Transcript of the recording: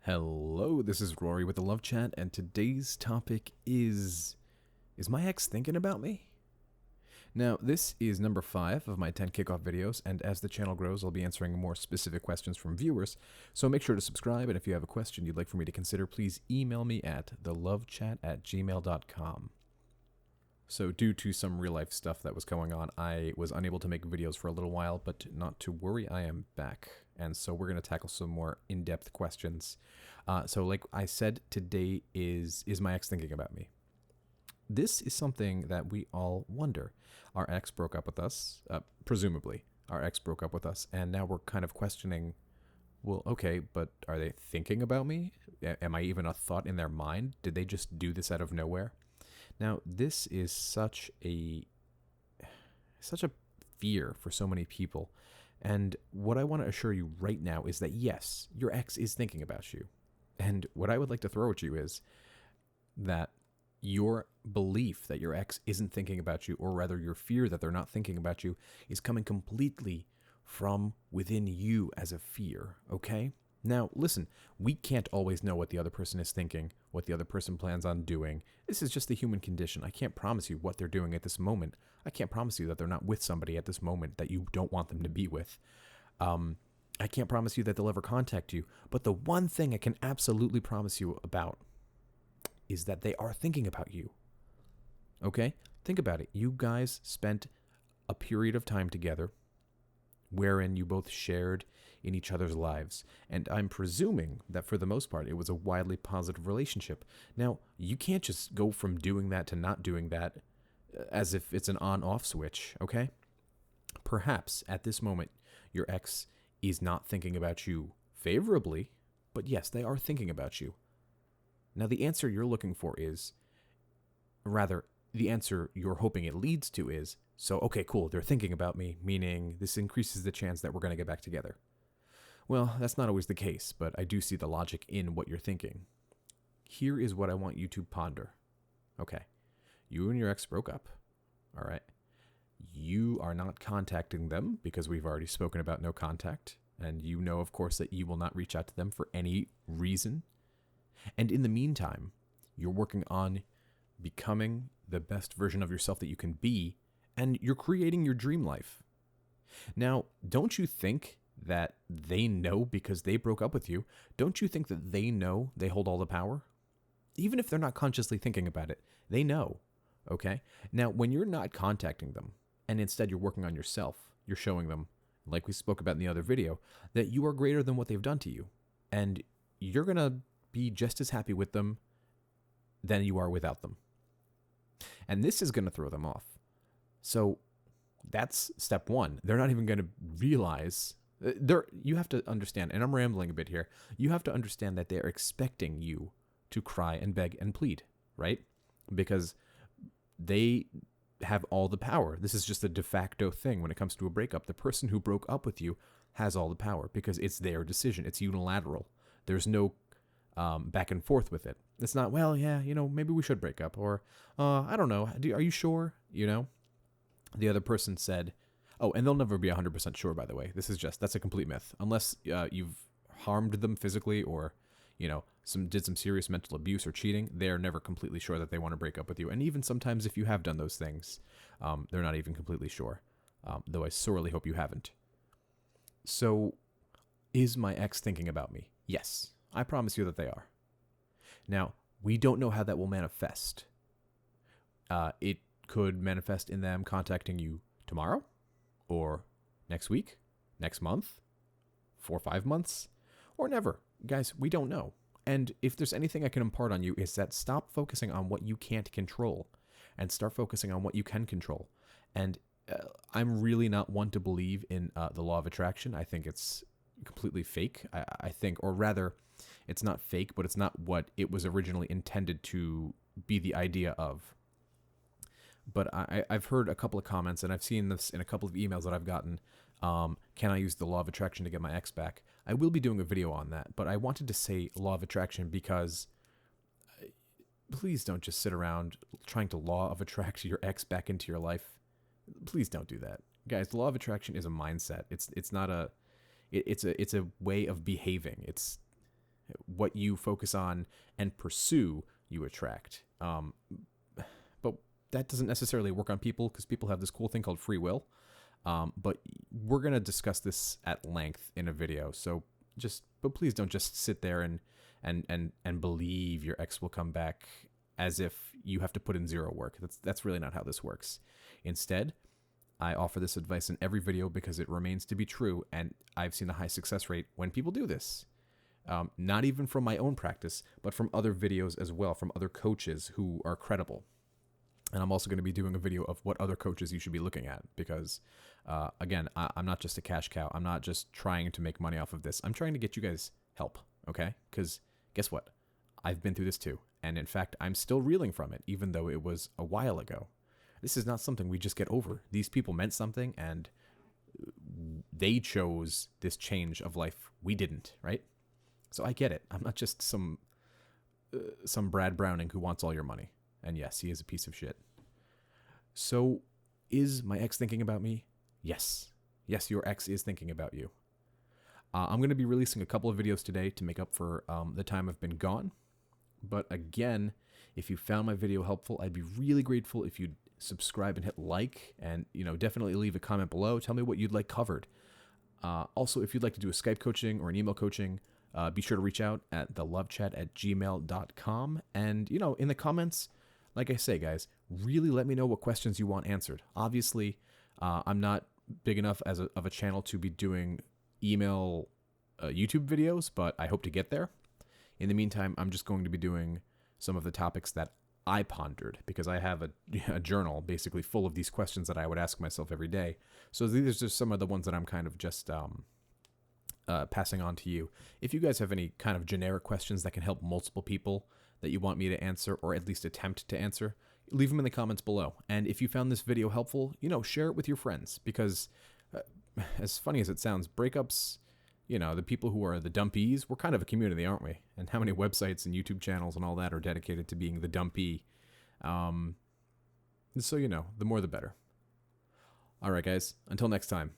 Hello, this is Rory with the Love Chat, and today's topic is my ex thinking about me? Now, this is number 5 of my 10 kickoff videos, and as the channel grows, I'll be answering more specific questions from viewers, so make sure to subscribe, and if you have a question you'd like for me to consider, please email me at thelovechat@gmail.com. So due to some real-life stuff that was going on, I was unable to make videos for a little while, but not to worry, I am back. And so we're going to tackle some more in-depth questions. So like I said, today is my ex thinking about me? This is something that we all wonder. Our ex broke up with us, presumably. Our ex broke up with us, and now we're kind of questioning, well, okay, but are they thinking about me? Am I even a thought in their mind? Did they just do this out of nowhere? Now, this is such a fear for so many people. And what I want to assure you right now is that yes, your ex is thinking about you. And what I would like to throw at you is that your belief that your ex isn't thinking about you, or rather your fear that they're not thinking about you, is coming completely from within you as a fear, okay? Now, listen, we can't always know what the other person is thinking, what the other person plans on doing. This is just the human condition. I can't promise you what they're doing at this moment. I can't promise you that they're not with somebody at this moment that you don't want them to be with. I can't promise you that they'll ever contact you. But the one thing I can absolutely promise you about is that they are thinking about you. Okay? Think about it. You guys spent a period of time together wherein you both shared in each other's lives. And I'm presuming that for the most part, it was a wildly positive relationship. Now, you can't just go from doing that to not doing that as if it's an on-off switch, okay? Perhaps at this moment, your ex is not thinking about you favorably, but yes, they are thinking about you. Now, the answer you're looking for is, rather, the answer you're hoping it leads to is, so, okay, cool, they're thinking about me, meaning this increases the chance that we're going to get back together. Well, that's not always the case, but I do see the logic in what you're thinking. Here is what I want you to ponder. Okay, you and your ex broke up, all right? You are not contacting them because we've already spoken about no contact, and you know, of course, that you will not reach out to them for any reason. And in the meantime, you're working on becoming the best version of yourself that you can be, and you're creating your dream life. Now, don't you think that they know because they broke up with you? Don't you think that they know they hold all the power? Even if they're not consciously thinking about it, they know, okay? Now, when you're not contacting them, and instead you're working on yourself, you're showing them, like we spoke about in the other video, that you are greater than what they've done to you. And you're going to be just as happy with them than you are without them. And this is going to throw them off. So that's step one. They're not even going to realize. You have to understand, and I'm rambling a bit here, you have to understand that they're expecting you to cry and beg and plead, right? Because they have all the power. This is just a de facto thing when it comes to a breakup. The person who broke up with you has all the power because it's their decision. It's unilateral. There's no back and forth with it. It's not, well, yeah, maybe we should break up, or I don't know. Are you sure? The other person said, oh, and they'll never be 100% sure, by the way. That's a complete myth. Unless you've harmed them physically or, did some serious mental abuse or cheating, they're never completely sure that they want to break up with you. And even sometimes if you have done those things, they're not even completely sure, though I sorely hope you haven't. So, is my ex thinking about me? Yes, I promise you that they are. Now, we don't know how that will manifest. It could manifest in them contacting you tomorrow, or next week, next month, 4 or 5 months, or never. Guys, we don't know. And if there's anything I can impart on you is that stop focusing on what you can't control and start focusing on what you can control. And I'm really not one to believe in the law of attraction. I think it's completely fake. I think, or rather, it's not fake, but it's not what it was originally intended to be the idea of. But I've heard a couple of comments, and I've seen this in a couple of emails that I've gotten. Can I use the law of attraction to get my ex back? I will be doing a video on that, but I wanted to say law of attraction because please don't just sit around trying to law of attract your ex back into your life. Please don't do that. Guys, the law of attraction is a mindset. It's not a it's a way of behaving. what you focus on and pursue, you attract. But that doesn't necessarily work on people because people have this cool thing called free will. But we're going to discuss this at length in a video. But please don't just sit there and believe your ex will come back as if you have to put in zero work. That's really not how this works. Instead, I offer this advice in every video because it remains to be true, and I've seen a high success rate when people do this. Not even from my own practice, but from other videos as well, from other coaches who are credible. And I'm also going to be doing a video of what other coaches you should be looking at because, again, I'm not just a cash cow. I'm not just trying to make money off of this. I'm trying to get you guys help, okay? Because guess what? I've been through this too. And in fact, I'm still reeling from it, even though it was a while ago. This is not something we just get over. These people meant something, and they chose this change of life. We didn't, right? So I get it. I'm not just some Brad Browning who wants all your money. And yes, he is a piece of shit. So is my ex thinking about me? Yes. Yes, your ex is thinking about you. I'm going to be releasing a couple of videos today to make up for the time I've been gone. But again, if you found my video helpful, I'd be really grateful if you'd subscribe and hit like, and definitely leave a comment below. Tell me what you'd like covered. Also, if you'd like to do a Skype coaching or an email coaching, be sure to reach out at thelovechat@gmail.com. And in the comments, like I say, guys, really let me know what questions you want answered. Obviously, I'm not big enough of a channel to be doing email YouTube videos, but I hope to get there. In the meantime, I'm just going to be doing some of the topics that I pondered because I have a journal basically full of these questions that I would ask myself every day. So these are just some of the ones that I'm kind of just passing on to you. If you guys have any kind of generic questions that can help multiple people that you want me to answer or at least attempt to answer, leave them in the comments below. And if you found this video helpful, share it with your friends because as funny as it sounds, breakups, the people who are the dumpies, we're kind of a community, aren't we? And how many websites and YouTube channels and all that are dedicated to being the dumpy? So, the more the better. All right, guys, until next time.